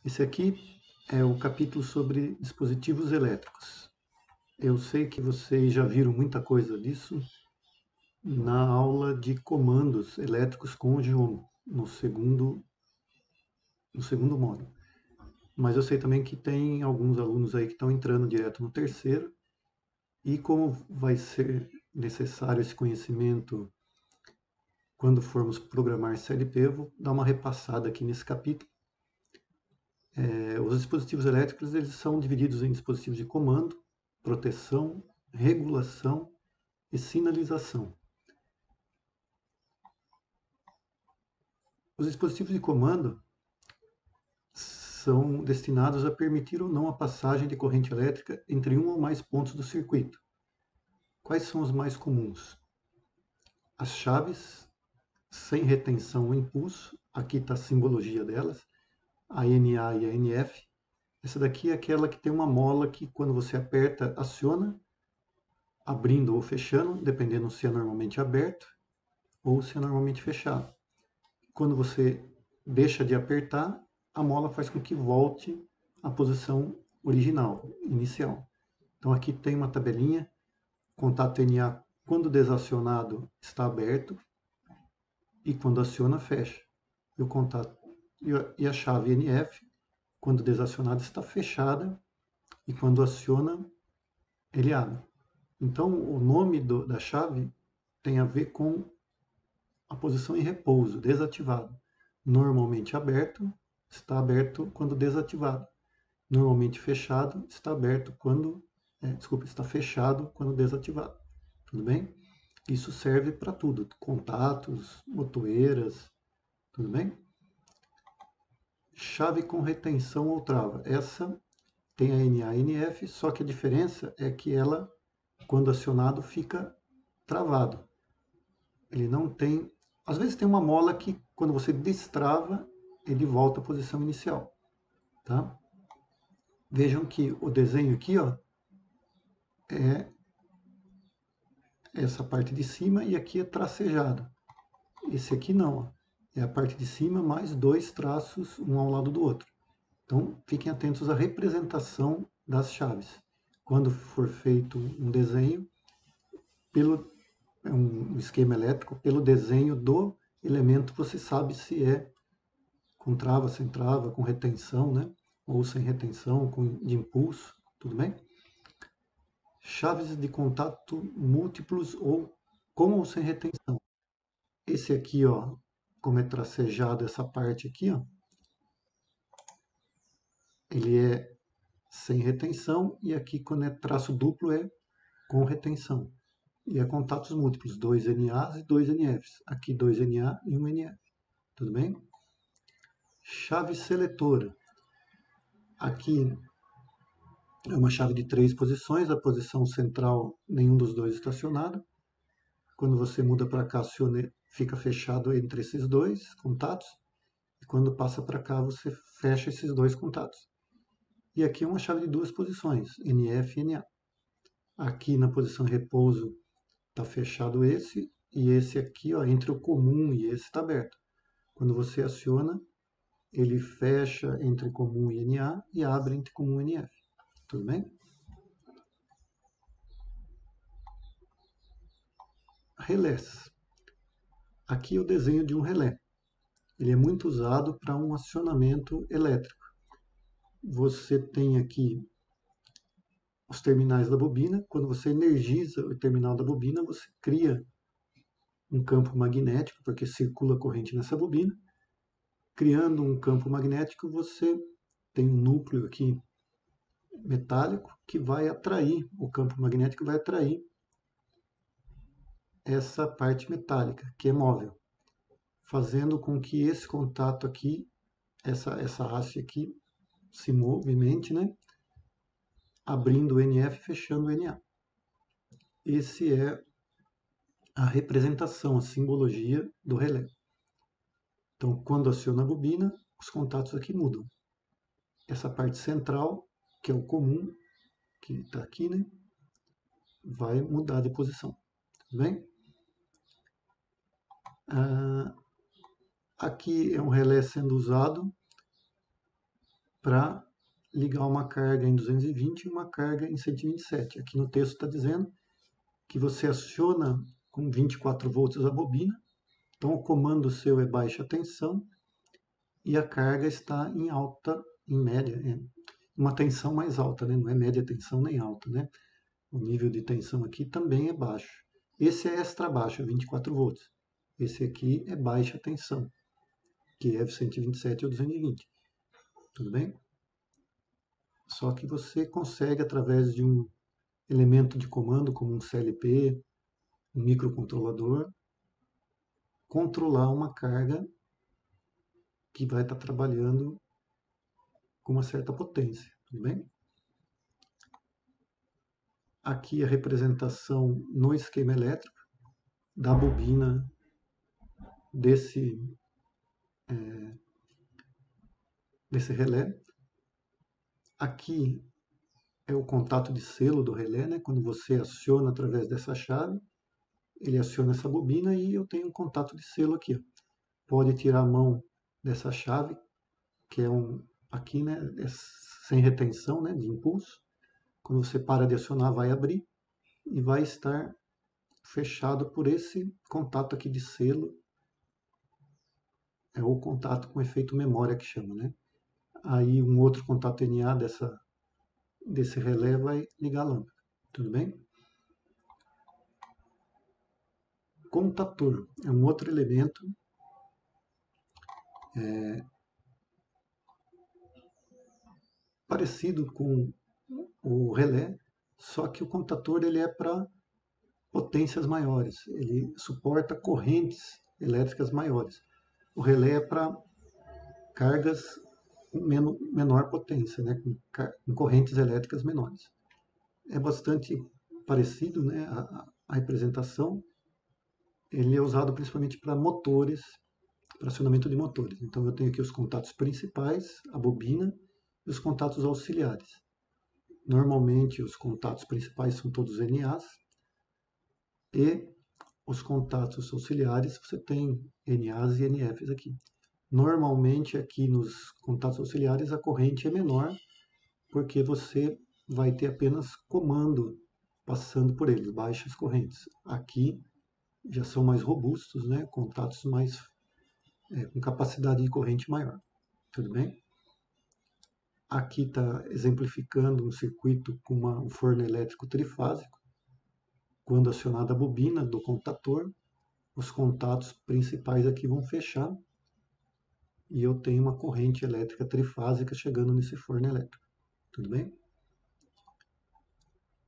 Esse aqui é o capítulo sobre dispositivos elétricos. Eu sei que vocês já viram muita coisa disso na aula de comandos elétricos com o Geomo, no segundo módulo. Mas eu sei também que tem alguns alunos aí que estão entrando direto no terceiro, e como vai ser necessário esse conhecimento quando formos programar CLP, eu vou dar uma repassada aqui nesse capítulo. Os dispositivos elétricos eles são divididos em dispositivos de comando, proteção, regulação e sinalização. Os dispositivos de comando são destinados a permitir ou não a passagem de corrente elétrica entre um ou mais pontos do circuito. Quais são os mais comuns? As chaves sem retenção ou impulso, aqui está a simbologia delas, a NA e a NF. Essa daqui é aquela que tem uma mola que quando você aperta, aciona, abrindo ou fechando, dependendo se é normalmente aberto ou se é normalmente fechado. Quando você deixa de apertar, a mola faz com que volte à posição original, inicial. Então aqui tem uma tabelinha, contato NA quando desacionado está aberto e quando aciona fecha. E o contato e a chave NF quando desacionada está fechada e quando aciona ele abre. Então o nome da chave tem a ver com a posição em repouso, desativado. Normalmente aberto, está aberto quando desativado. Normalmente fechado, está aberto quando, está fechado quando desativado. Tudo bem? Isso serve para tudo, contatos, botoeiras, tudo bem? Chave com retenção ou trava. Essa tem a NA e NF, só que a diferença é que ela, quando acionado, fica travado. Ele não tem. Às vezes tem uma mola que, quando você destrava, ele volta à posição inicial. Tá? Vejam que o desenho aqui ó, é essa parte de cima e aqui é tracejado. Esse aqui não. Ó. É a parte de cima mais dois traços, um ao lado do outro. Então, fiquem atentos à representação das chaves. Quando for feito um desenho, pelo um esquema elétrico, pelo desenho do elemento, você sabe se é com trava, sem trava, com retenção, né? Ou sem retenção, de impulso, tudo bem? Chaves de contato múltiplos ou com ou sem retenção. Esse aqui, ó, como é tracejado essa parte aqui, ó, ele é sem retenção e aqui quando é traço duplo é com retenção. E é contatos múltiplos, 2 NAs e 2 NFs. Aqui 2 NA e 1 NF. Tudo bem? Chave seletora. Aqui é uma chave de 3 posições, a posição central, nenhum dos dois estacionado. Quando você muda para cá, fica fechado entre esses dois contatos. E quando passa para cá, você fecha esses dois contatos. E aqui é uma chave de 2 posições, NF e NA. Aqui na posição repouso está fechado esse, e esse aqui, ó, entre o comum e esse está aberto. Quando você aciona, ele fecha entre comum e NA e abre entre comum e NF. Tudo bem? Relés. Aqui é o desenho de um relé. Ele é muito usado para um acionamento elétrico. Você tem aqui os terminais da bobina. Quando você energiza o terminal da bobina, você cria um campo magnético, porque circula corrente nessa bobina. Criando um campo magnético, você tem um núcleo aqui metálico que vai atrair, o campo magnético vai atrair essa parte metálica, que é móvel, fazendo com que esse contato aqui, essa haste aqui, se movimente, né? Abrindo o NF e fechando o NA. Esse é a representação, a simbologia do relé. Então, quando aciona a bobina, os contatos aqui mudam. Essa parte central, que é o comum, que está aqui, né? Vai mudar de posição. Tudo bem? Aqui é um relé sendo usado para ligar uma carga em 220 e uma carga em 127. Aqui no texto está dizendo que você aciona com 24 volts a bobina, então o comando seu é baixa tensão e a carga está em alta, em média, uma tensão mais alta, né? Não é média tensão nem alta, né? O nível de tensão aqui também é baixo. Esse é extra baixo, 24 volts. Esse aqui é baixa tensão, que é 127 ou 220. Tudo bem? Só que você consegue, através de um elemento de comando, como um CLP, um microcontrolador, controlar uma carga que vai estar trabalhando com uma certa potência. Tudo bem? Aqui a representação no esquema elétrico da bobina desse relé. Aqui é o contato de selo do relé, né? Quando você aciona através dessa chave, ele aciona essa bobina e eu tenho um contato de selo aqui. Ó. Pode tirar a mão dessa chave, que é aqui, né? É sem retenção, né? De impulso. Quando você para de acionar, vai abrir e vai estar fechado por esse contato aqui de selo. É o contato com efeito memória que chama, né? Aí um outro contato NA desse relé vai ligar a lâmpada. Tudo bem? Contator é um outro elemento parecido com o relé, só que o contator ele é para potências maiores, ele suporta correntes elétricas maiores. O relé é para cargas com menor potência, né, com correntes elétricas menores. É bastante parecido, né, a representação. Ele é usado principalmente para motores, para acionamento de motores. Então eu tenho aqui os contatos principais, a bobina, e os contatos auxiliares. Normalmente os contatos principais são todos NAs e os contatos auxiliares você tem NAs e NFs aqui. Normalmente aqui nos contatos auxiliares a corrente é menor porque você vai ter apenas comando passando por eles, baixas correntes. Aqui já são mais robustos, né? Contatos mais com capacidade de corrente maior. Tudo bem? Aqui está exemplificando um circuito com um forno elétrico trifásico. Quando acionada a bobina do contator, os contatos principais aqui vão fechar e eu tenho uma corrente elétrica trifásica chegando nesse forno elétrico. Tudo bem?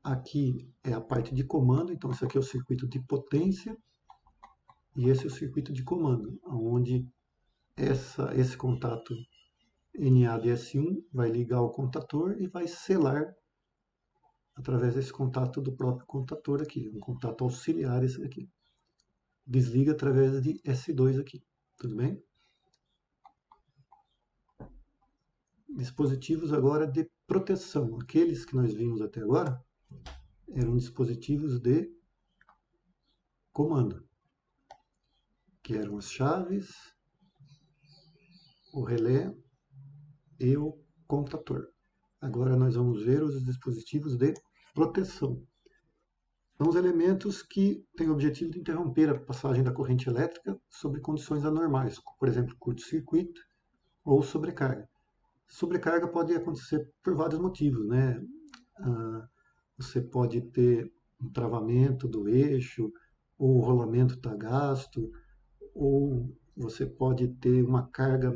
Aqui é a parte de comando, então isso aqui é o circuito de potência e esse é o circuito de comando, onde esse contato NADS1 vai ligar ao contator e vai selar através desse contato do próprio contator aqui, um contato auxiliar esse daqui. Desliga através de S2 aqui, tudo bem? Dispositivos agora de proteção. Aqueles que nós vimos até agora eram dispositivos de comando, que eram as chaves, o relé e o contator. Agora nós vamos ver os dispositivos de proteção. São os elementos que têm o objetivo de interromper a passagem da corrente elétrica sob condições anormais, como, por exemplo, curto-circuito ou sobrecarga. Sobrecarga pode acontecer por vários motivos, né? Você pode ter um travamento do eixo, ou o rolamento está gasto, ou você pode ter uma carga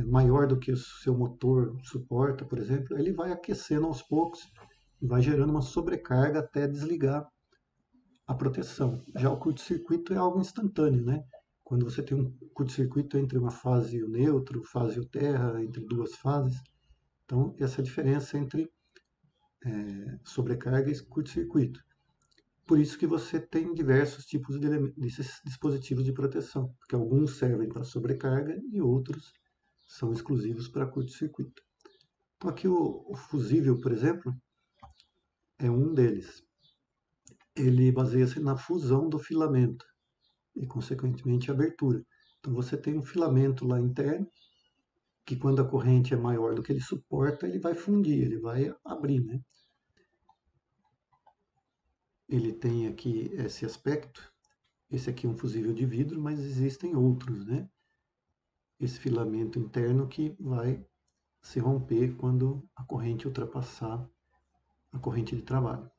maior do que o seu motor suporta, por exemplo. Ele vai aquecendo aos poucos e vai gerando uma sobrecarga até desligar a proteção. Já o curto-circuito é algo instantâneo, né? Quando você tem um curto-circuito entre uma fase e o neutro, fase e o terra, entre duas fases. Então, essa é a diferença entre sobrecarga e curto-circuito. Por isso que você tem diversos tipos desses dispositivos de proteção, porque alguns servem para sobrecarga e outros são exclusivos para curto-circuito. Então aqui o fusível, por exemplo, é um deles. Ele baseia-se na fusão do filamento e, consequentemente, a abertura. Então você tem um filamento lá interno que quando a corrente é maior do que ele suporta, ele vai fundir, ele vai abrir, né? Ele tem aqui esse aspecto. Esse aqui é um fusível de vidro, mas existem outros, né? Esse filamento interno que vai se romper quando a corrente ultrapassar a corrente de trabalho.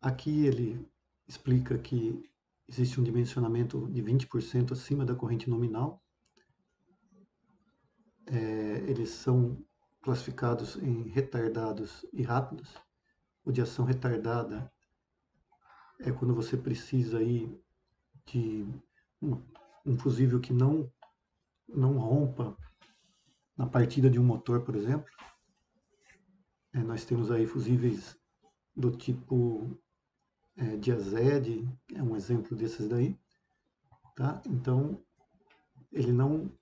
Aqui ele explica que existe um dimensionamento de 20% acima da corrente nominal. Eles são classificados em retardados e rápidos. O de ação retardada é quando você precisa aí de um fusível que não rompa na partida de um motor, por exemplo. Nós temos aí fusíveis do tipo Diazed, é um exemplo desses daí. Tá? Então, ele não,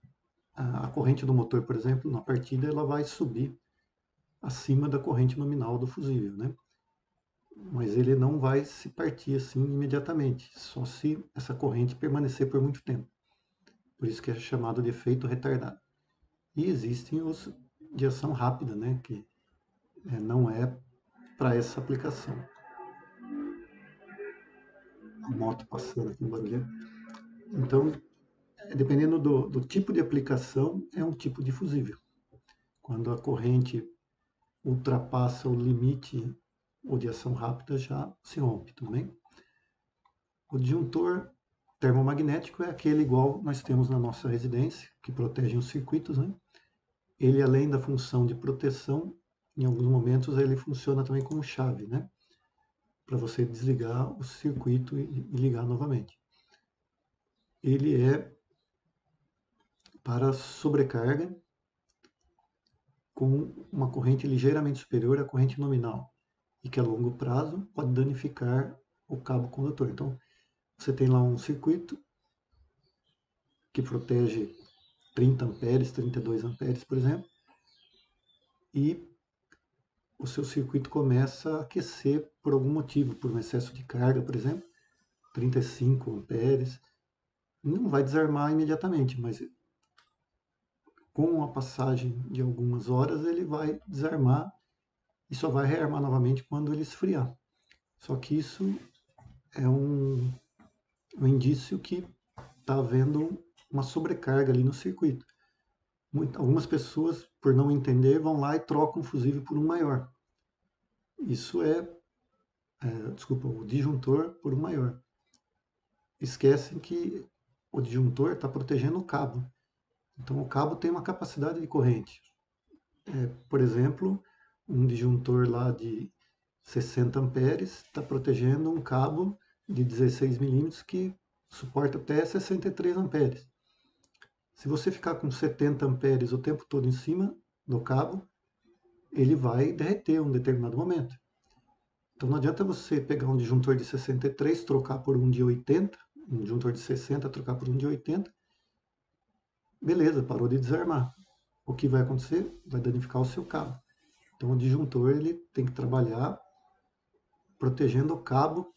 a corrente do motor, por exemplo, na partida, ela vai subir acima da corrente nominal do fusível, né? Mas ele não vai se partir assim imediatamente, só se essa corrente permanecer por muito tempo. Por isso que é chamado de efeito retardado. E existem os de ação rápida, né? Que não é para essa aplicação. A moto passando aqui no barulho. Então, dependendo do tipo de aplicação, é um tipo de fusível. Quando a corrente ultrapassa o limite ou de ação rápida, já se rompe também. O disjuntor termomagnético é aquele igual nós temos na nossa residência, que protege os circuitos, né? Ele, além da função de proteção, em alguns momentos ele funciona também como chave, né? Para você desligar o circuito e ligar novamente. Ele é para sobrecarga com uma corrente ligeiramente superior à corrente nominal e que a longo prazo pode danificar o cabo condutor. Então, você tem lá um circuito que protege 30 amperes, 32 amperes, por exemplo, e o seu circuito começa a aquecer por algum motivo, por um excesso de carga, por exemplo, 35 amperes. Não vai desarmar imediatamente, mas com a passagem de algumas horas ele vai desarmar e só vai rearmar novamente quando ele esfriar. Só que isso é um indício que está havendo uma sobrecarga ali no circuito. Algumas pessoas, por não entender, vão lá e trocam o fusível por um maior. Isso desculpa, o disjuntor por um maior. Esquecem que o disjuntor está protegendo o cabo. Então o cabo tem uma capacidade de corrente. Por exemplo, um disjuntor lá de 60 amperes está protegendo um cabo de 16 milímetros que suporta até 63 amperes. Se você ficar com 70 amperes o tempo todo em cima do cabo, ele vai derreter em um determinado momento. Então não adianta você pegar um disjuntor de 63, trocar por um de 80, um disjuntor de 60, trocar por um de 80, beleza, parou de desarmar. O que vai acontecer? Vai danificar o seu cabo. Então o disjuntor ele tem que trabalhar protegendo o cabo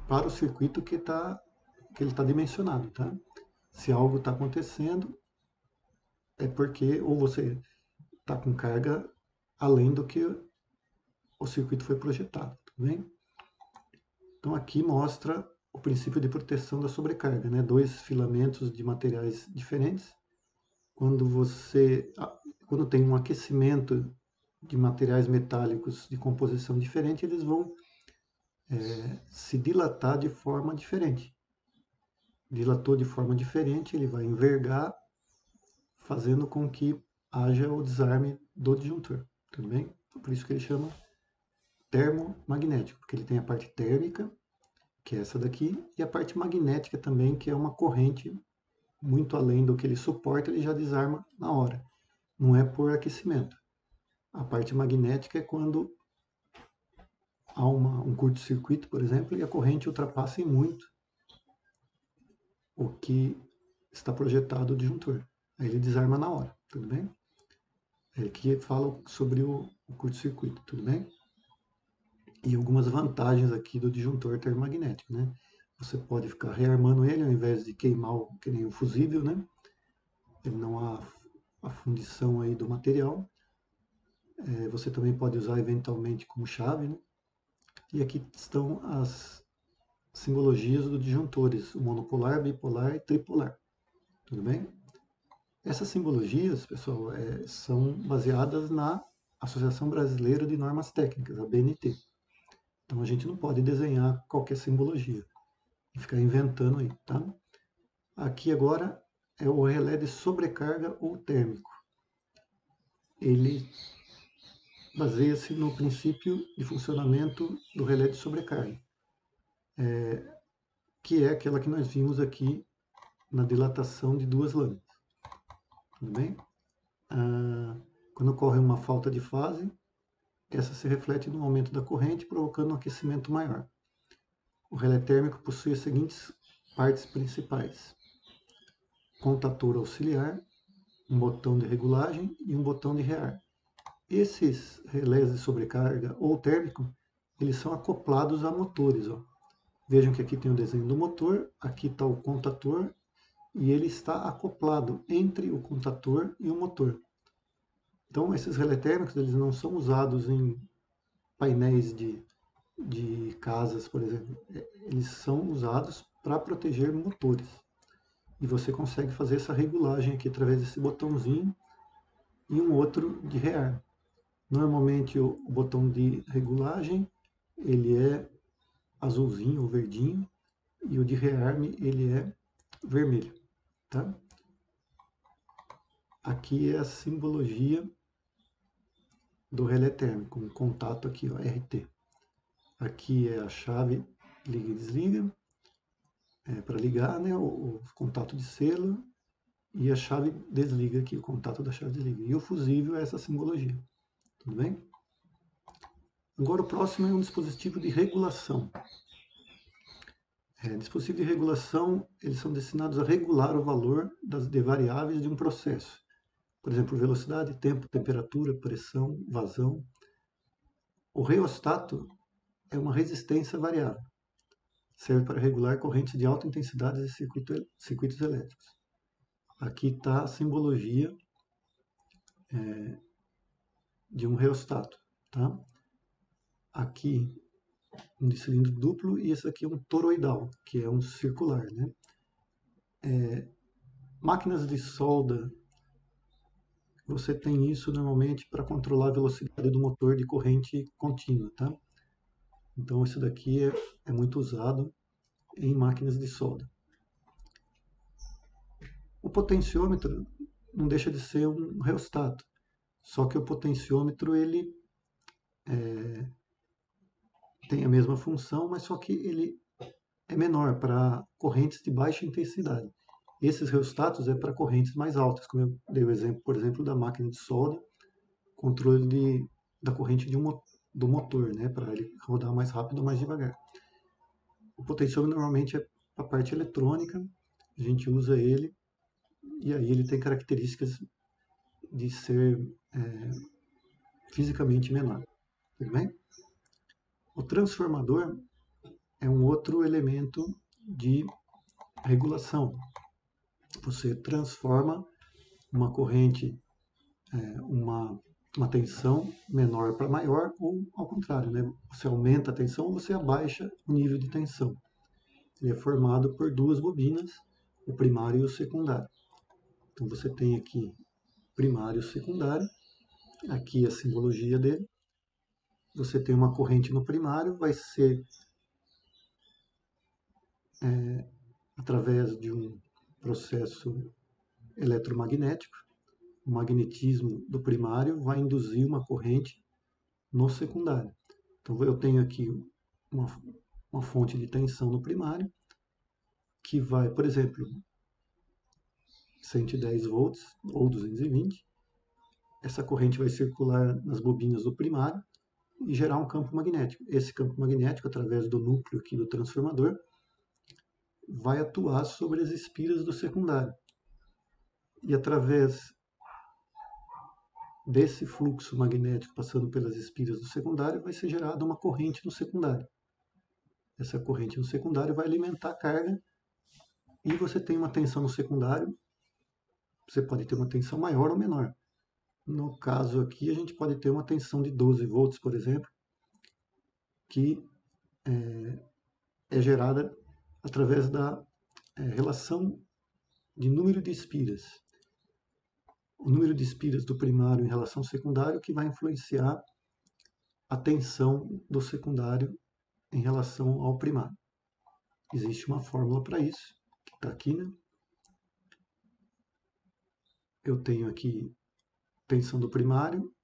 para o circuito que ele está dimensionado, tá? Se algo está acontecendo, é porque ou você está com carga além do que o circuito foi projetado, tudo bem? Então aqui mostra o princípio de proteção da sobrecarga, né? Dois filamentos de materiais diferentes. Quando tem um aquecimento de materiais metálicos de composição diferente, eles vão se dilatar de forma diferente. Dilatou de forma diferente, ele vai envergar, fazendo com que haja o desarme do disjuntor, tudo bem? Por isso que ele chama termomagnético, porque ele tem a parte térmica, que é essa daqui, e a parte magnética também, que é uma corrente muito além do que ele suporta, ele já desarma na hora. Não é por aquecimento. A parte magnética é quando há um curto-circuito, por exemplo, e a corrente ultrapassa em muito o que está projetado o disjuntor. Aí ele desarma na hora, tudo bem? Aqui fala sobre o curto-circuito, tudo bem? E algumas vantagens aqui do disjuntor termomagnético, né? Você pode ficar rearmando ele ao invés de queimar que nem um fusível, né? Ele não há a fundição aí do material. Você também pode usar eventualmente como chave, né? E aqui estão as simbologias dos disjuntores, o monopolar, bipolar e tripolar. Tudo bem? Essas simbologias, pessoal, são baseadas na Associação Brasileira de Normas Técnicas, a BNT. Então a gente não pode desenhar qualquer simbologia e ficar inventando aí, tá? Aqui agora é o relé de sobrecarga ou térmico. Ele baseia-se no princípio de funcionamento do relé de sobrecarga, que é aquela que nós vimos aqui na dilatação de duas lâminas. Tudo bem? Quando ocorre uma falta de fase, essa se reflete no aumento da corrente, provocando um aquecimento maior. O relé térmico possui as seguintes partes principais: contator auxiliar, um botão de regulagem e um botão de rear. Esses relés de sobrecarga ou térmico, eles são acoplados a motores. Ó. Vejam que aqui tem o desenho do motor, aqui está o contator, e ele está acoplado entre o contator e o motor. Então, esses relés térmicos eles não são usados em painéis de casas, por exemplo. Eles são usados para proteger motores. E você consegue fazer essa regulagem aqui através desse botãozinho e um outro de rear. Normalmente o botão de regulagem ele é azulzinho ou verdinho e o de rearme ele é vermelho, tá? Aqui é a simbologia do relé térmico, um contato aqui, ó, RT. Aqui é a chave liga e desliga, para ligar, né, o contato de selo, e a chave desliga aqui, o contato da chave desliga. E o fusível é essa simbologia, tudo bem? Agora o próximo é um dispositivo de regulação. Dispositivos de regulação, eles são destinados a regular o valor de variáveis de um processo. Por exemplo, velocidade, tempo, temperatura, pressão, vazão. O reostato é uma resistência variável. Serve para regular correntes de alta intensidade e circuitos elétricos. Aqui está a simbologia de um reostato. Tá? Aqui um de cilindro duplo e esse aqui é um toroidal, que é um circular. Né? Máquinas de solda, você tem isso normalmente para controlar a velocidade do motor de corrente contínua. Tá? Então isso daqui é muito usado em máquinas de solda. O potenciômetro não deixa de ser um reostato, só que o potenciômetro ele tem a mesma função, mas só que ele é menor para correntes de baixa intensidade. Esses reostatos é para correntes mais altas, como eu dei o exemplo, por exemplo, da máquina de solda, controle da corrente do motor, né, para ele rodar mais rápido ou mais devagar. O potenciômetro normalmente é a parte eletrônica, a gente usa ele, e aí ele tem características de ser fisicamente menor. Tudo bem? O transformador é um outro elemento de regulação. Você transforma uma corrente, uma tensão menor para maior, ou ao contrário, né? Você aumenta a tensão ou você abaixa o nível de tensão. Ele é formado por duas bobinas, o primário e o secundário. Então você tem aqui primário e secundário, aqui a simbologia dele. Você tem uma corrente no primário, vai ser através de um processo eletromagnético. O magnetismo do primário vai induzir uma corrente no secundário. Então eu tenho aqui uma fonte de tensão no primário, que vai, por exemplo, 110 volts ou 220. Essa corrente vai circular nas bobinas do primário e gerar um campo magnético. Esse campo magnético, através do núcleo aqui do transformador, vai atuar sobre as espiras do secundário. E através desse fluxo magnético passando pelas espiras do secundário, vai ser gerada uma corrente no secundário. essa corrente no secundário vai alimentar a carga e você tem uma tensão no secundário, você pode ter uma tensão maior ou menor. No caso aqui, a gente pode ter uma tensão de 12 volts, por exemplo, que é gerada através da relação de número de espiras. O número de espiras do primário em relação ao secundário que vai influenciar a tensão do secundário em relação ao primário. Existe uma fórmula para isso, que está aqui, né? Eu tenho aqui tensão do primário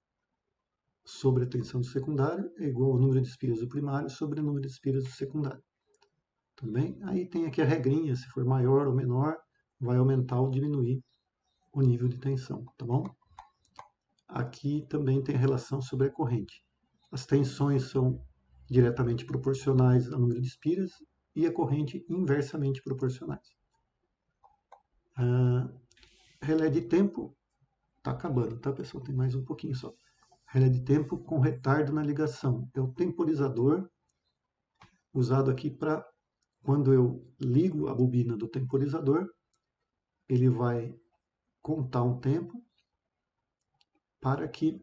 sobre a tensão do secundário é igual ao número de espiras do primário sobre o número de espiras do secundário. Tudo bem? Aí tem aqui a regrinha, se for maior ou menor, vai aumentar ou diminuir o nível de tensão, tá bom? Aqui também tem a relação sobre a corrente. As tensões são diretamente proporcionais ao número de espiras e a corrente inversamente proporcionais. Relé de tempo está acabando, tá, pessoal? Tem mais um pouquinho só. Relé de tempo com retardo na ligação. É o temporizador usado aqui para quando eu ligo a bobina do temporizador, ele vai contar um tempo para que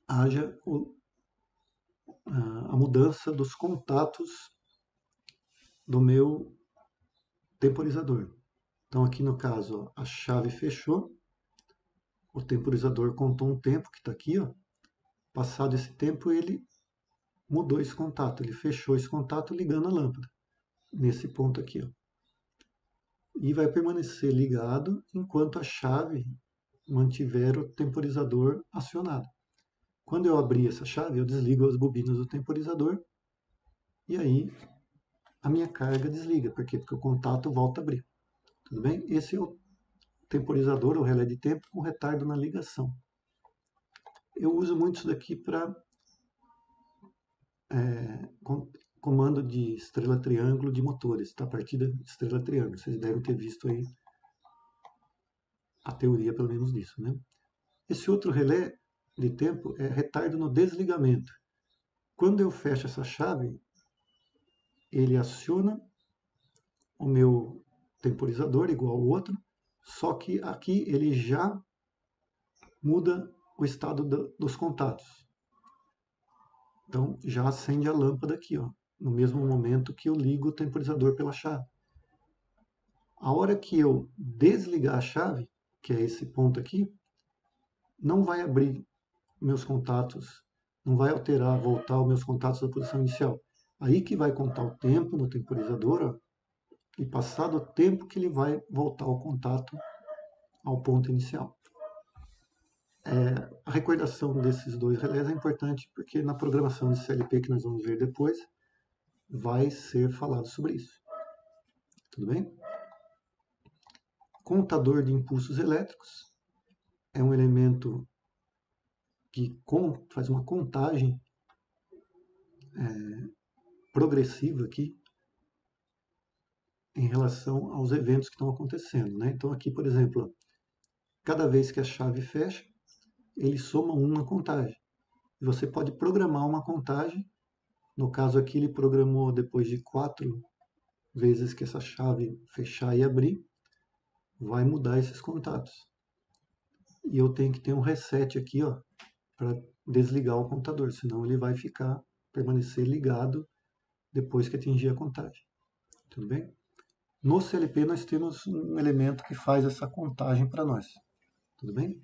haja a mudança dos contatos do meu temporizador. Então aqui no caso, ó, a chave fechou, o temporizador contou um tempo que está aqui, ó. Passado esse tempo ele mudou esse contato, ele fechou esse contato ligando a lâmpada, nesse ponto aqui, ó. E vai permanecer ligado enquanto a chave mantiver o temporizador acionado. Quando eu abrir essa chave, eu desligo as bobinas do temporizador e aí a minha carga desliga. Por quê? Porque o contato volta a abrir. Tudo bem? Esse é o temporizador, o relé de tempo, com retardo na ligação. Eu uso muito isso daqui para comando de estrela-triângulo de motores, tá? Partida estrela-triângulo. Vocês devem ter visto aí a teoria, pelo menos, disso, né? Esse outro relé de tempo é retardo no desligamento. Quando eu fecho essa chave, ele aciona o meu temporizador igual ao outro, só que aqui ele já muda o estado dos contatos. Então já acende a lâmpada aqui, ó, no mesmo momento que eu ligo o temporizador pela chave. A hora que eu desligar a chave, que é esse ponto aqui, não vai abrir meus contatos, não vai alterar, voltar os meus contatos da posição inicial. Aí que vai contar o tempo no temporizador, ó, e passado o tempo que ele vai voltar ao contato ao ponto inicial. A recordação desses dois relés é importante porque na programação de CLP que nós vamos ver depois vai ser falado sobre isso. Tudo bem? Contador de impulsos elétricos é um elemento que faz uma contagem progressiva aqui em relação aos eventos que estão acontecendo, né? Então aqui, por exemplo, cada vez que a chave fecha, ele soma uma contagem. E você pode programar uma contagem. No caso aqui, ele programou depois de 4 vezes que essa chave fechar e abrir, vai mudar esses contatos. E eu tenho que ter um reset aqui, ó, para desligar o contador, senão ele vai permanecer ligado depois que atingir a contagem. Tudo bem? No CLP nós temos um elemento que faz essa contagem para nós. Tudo bem?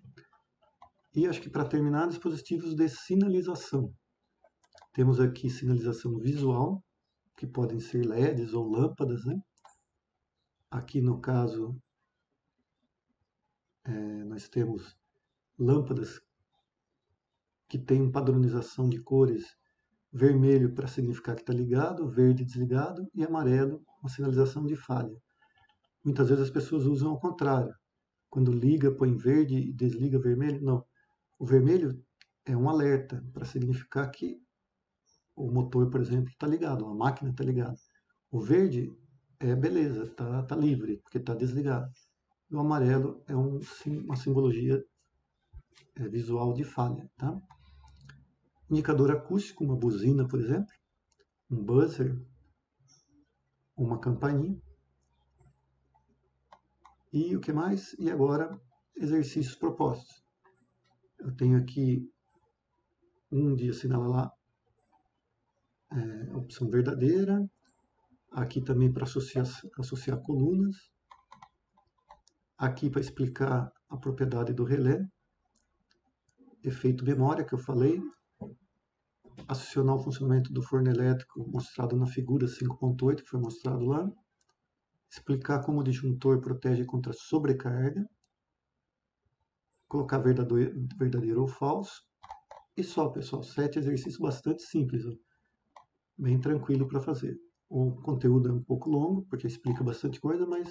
E acho que para terminar, dispositivos de sinalização. Temos aqui sinalização visual, que podem ser LEDs ou lâmpadas, né? Aqui no caso, nós temos lâmpadas que têm padronização de cores, vermelho para significar que está ligado, verde desligado e amarelo, uma sinalização de falha. Muitas vezes as pessoas usam ao contrário. Quando liga, põe verde e desliga vermelho. Não. O vermelho é um alerta para significar que o motor, por exemplo, está ligado, a máquina está ligada. O verde é beleza, está livre, porque está desligado. E o amarelo é uma simbologia visual de falha. Tá? Indicador acústico, uma buzina, por exemplo, um buzzer, uma campainha. E o que mais? E agora, exercícios propostos. Eu tenho aqui um de assinalar a opção verdadeira. Aqui também para associar colunas. Aqui para explicar a propriedade do relé. Efeito memória, que eu falei. Acionar o funcionamento do forno elétrico mostrado na figura 5.8, que foi mostrado lá. Explicar como o disjuntor protege contra sobrecarga. Colocar verdadeiro ou falso. E só, pessoal, 7 exercícios bastante simples, ó. Bem tranquilo para fazer. O conteúdo é um pouco longo, porque explica bastante coisa, mas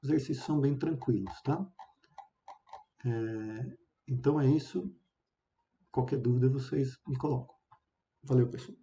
os exercícios são bem tranquilos, tá? Então é isso. Qualquer dúvida vocês me colocam. Valeu, pessoal.